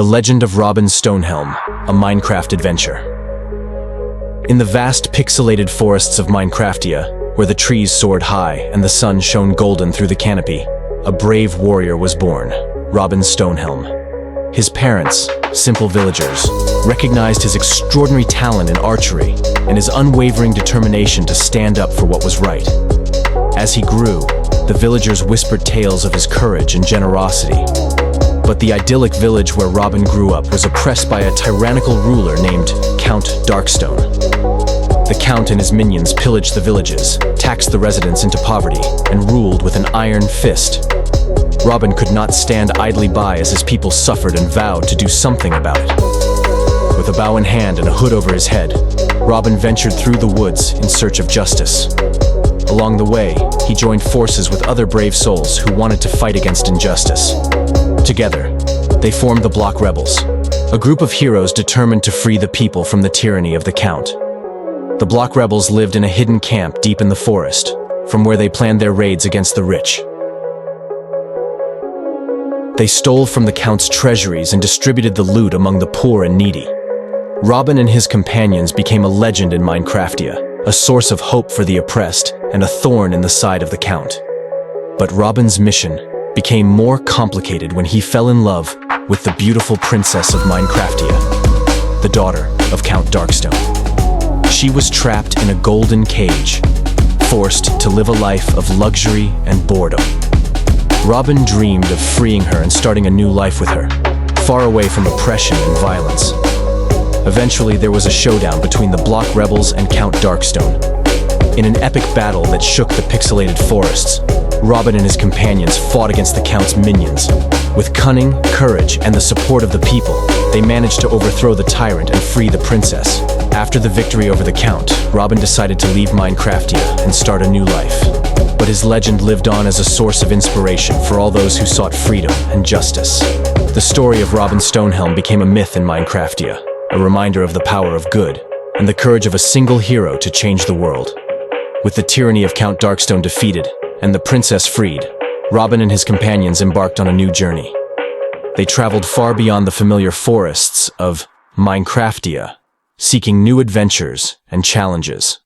The Legend of Robin Stonehelm, a Minecraft adventure. In the vast pixelated forests of Minecraftia, where the trees soared high and the sun shone golden through the canopy, a brave warrior was born, Robin Stonehelm. His parents, simple villagers, recognized his extraordinary talent in archery and his unwavering determination to stand up for what was right. As he grew, the villagers whispered tales of his courage and generosity. But the idyllic village where Robin grew up was oppressed by a tyrannical ruler named Count Darkstone. The Count and his minions pillaged the villages, taxed the residents into poverty, and ruled with an iron fist. Robin could not stand idly by as his people suffered and vowed to do something about it. With a bow in hand and a hood over his head, Robin ventured through the woods in search of justice. Along the way, he joined forces with other brave souls who wanted to fight against injustice. Together, they formed the Block Rebels, a group of heroes determined to free the people from the tyranny of the Count. The Block Rebels lived in a hidden camp deep in the forest, from where they planned their raids against the rich. They stole from the Count's treasuries and distributed the loot among the poor and needy. Robin and his companions became a legend in Minecraftia, a source of hope for the oppressed and a thorn in the side of the Count. But Robin's mission became more complicated when he fell in love with the beautiful Princess of Minecraftia, the daughter of Count Darkstone. She was trapped in a golden cage, forced to live a life of luxury and boredom. Robin dreamed of freeing her and starting a new life with her, far away from oppression and violence. Eventually, there was a showdown between the Block Rebels and Count Darkstone. In an epic battle that shook the pixelated forests, Robin and his companions fought against the Count's minions. With cunning, courage, and the support of the people, they managed to overthrow the tyrant and free the princess. After the victory over the Count, Robin decided to leave Minecraftia and start a new life. But his legend lived on as a source of inspiration for all those who sought freedom and justice. The story of Robin Stonehelm became a myth in Minecraftia, a reminder of the power of good and the courage of a single hero to change the world. With the tyranny of Count Darkstone defeated and the princess freed, Robin and his companions embarked on a new journey. They traveled far beyond the familiar forests of Minecraftia, seeking new adventures and challenges.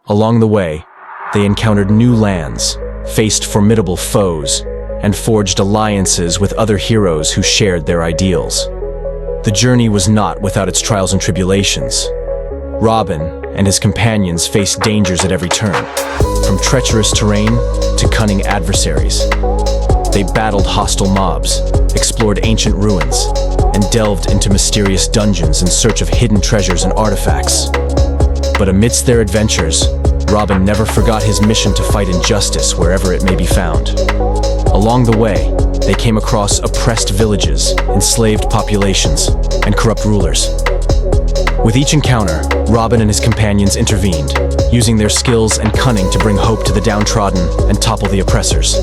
Along the way, they encountered new lands, faced formidable foes, and forged alliances with other heroes who shared their ideals. The journey was not without its trials and tribulations. Robin and his companions faced dangers at every turn, from treacherous terrain to cunning adversaries. They battled hostile mobs, explored ancient ruins, and delved into mysterious dungeons in search of hidden treasures and artifacts. But amidst their adventures, Robin never forgot his mission to fight injustice wherever it may be found. Along the way, they came across oppressed villages, enslaved populations, and corrupt rulers. With each encounter, Robin and his companions intervened, using their skills and cunning to bring hope to the downtrodden and topple the oppressors.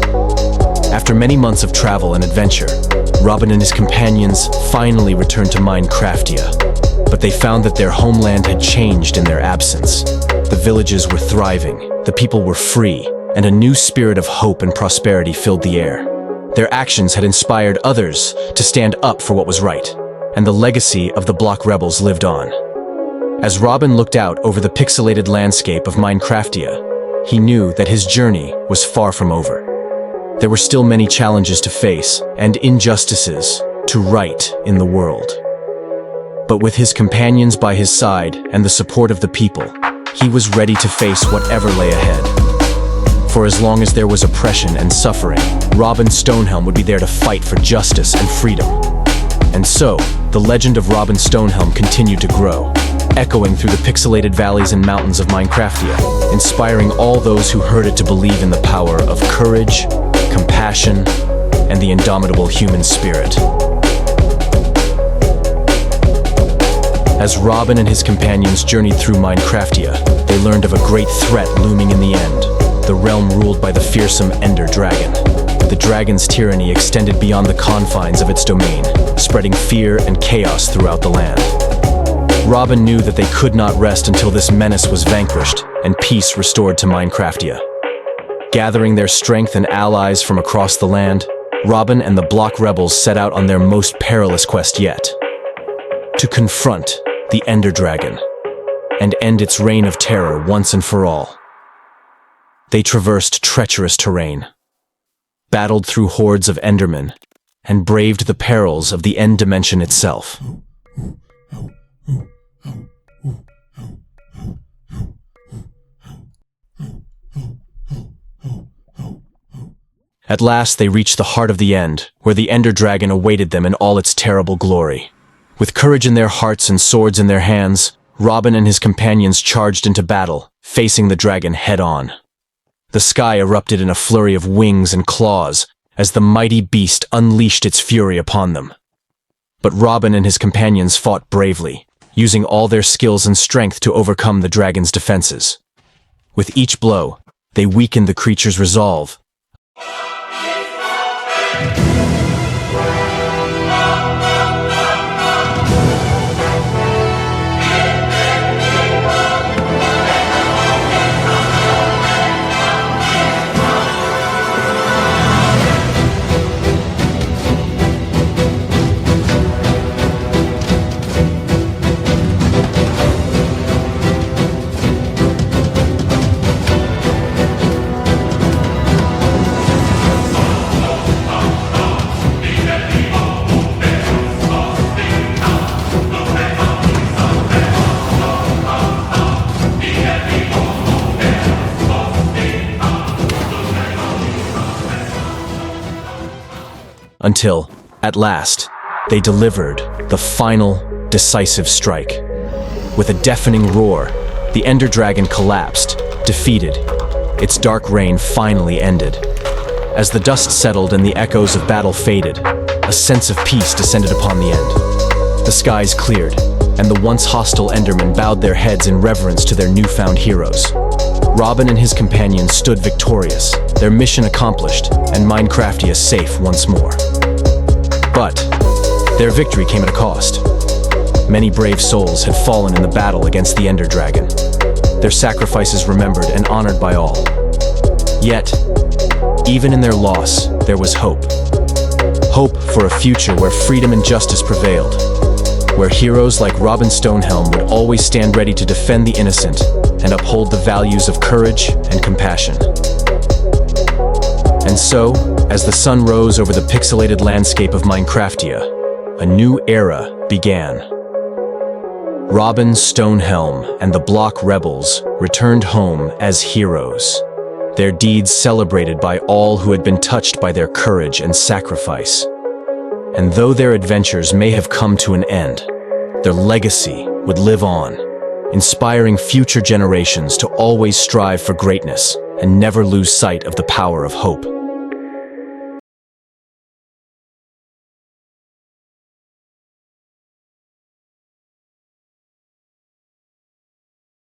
After many months of travel and adventure, Robin and his companions finally returned to Minecraftia, but they found that their homeland had changed in their absence. The villages were thriving, the people were free, and a new spirit of hope and prosperity filled the air. Their actions had inspired others to stand up for what was right, and the legacy of the Block Rebels lived on. As Robin looked out over the pixelated landscape of Minecraftia, he knew that his journey was far from over. There were still many challenges to face and injustices to right in the world. But with his companions by his side and the support of the people, he was ready to face whatever lay ahead. For as long as there was oppression and suffering, Robin Stonehelm would be there to fight for justice and freedom. And so, the legend of Robin Stonehelm continued to grow, echoing through the pixelated valleys and mountains of Minecraftia, inspiring all those who heard it to believe in the power of courage, compassion, and the indomitable human spirit. As Robin and his companions journeyed through Minecraftia, they learned of a great threat looming in the end, the realm ruled by the fearsome Ender Dragon. The dragon's tyranny extended beyond the confines of its domain, spreading fear and chaos throughout the land. Robin knew that they could not rest until this menace was vanquished and peace restored to Minecraftia. Gathering their strength and allies from across the land, Robin and the Block rebels set out on their most perilous quest yet: to confront the Ender Dragon and end its reign of terror once and for all. They traversed treacherous terrain, battled through hordes of Endermen, and braved the perils of the End Dimension itself. At last they reached the heart of the End, where the Ender Dragon awaited them in all its terrible glory. With courage in their hearts and swords in their hands, Robin and his companions charged into battle, facing the dragon head-on. The sky erupted in a flurry of wings and claws as the mighty beast unleashed its fury upon them. But Robin and his companions fought bravely, using all their skills and strength to overcome the dragon's defenses. With each blow, they weakened the creature's resolve. Until, at last, they delivered the final, decisive strike. With a deafening roar, the Ender Dragon collapsed, defeated. Its dark reign finally ended. As the dust settled and the echoes of battle faded, a sense of peace descended upon the End. The skies cleared, and the once hostile Endermen bowed their heads in reverence to their newfound heroes. Robin and his companions stood victorious, their mission accomplished, and Minecraftia safe once more. But their victory came at a cost. Many brave souls had fallen in the battle against the Ender Dragon, their sacrifices remembered and honored by all. Yet, even in their loss, there was hope. Hope for a future where freedom and justice prevailed, where heroes like Robin Stonehelm would always stand ready to defend the innocent and uphold the values of courage and compassion. And so, as the sun rose over the pixelated landscape of Minecraftia, a new era began. Robin Stonehelm and the Block rebels returned home as heroes, their deeds celebrated by all who had been touched by their courage and sacrifice. And though their adventures may have come to an end, their legacy would live on, inspiring future generations to always strive for greatness and never lose sight of the power of hope.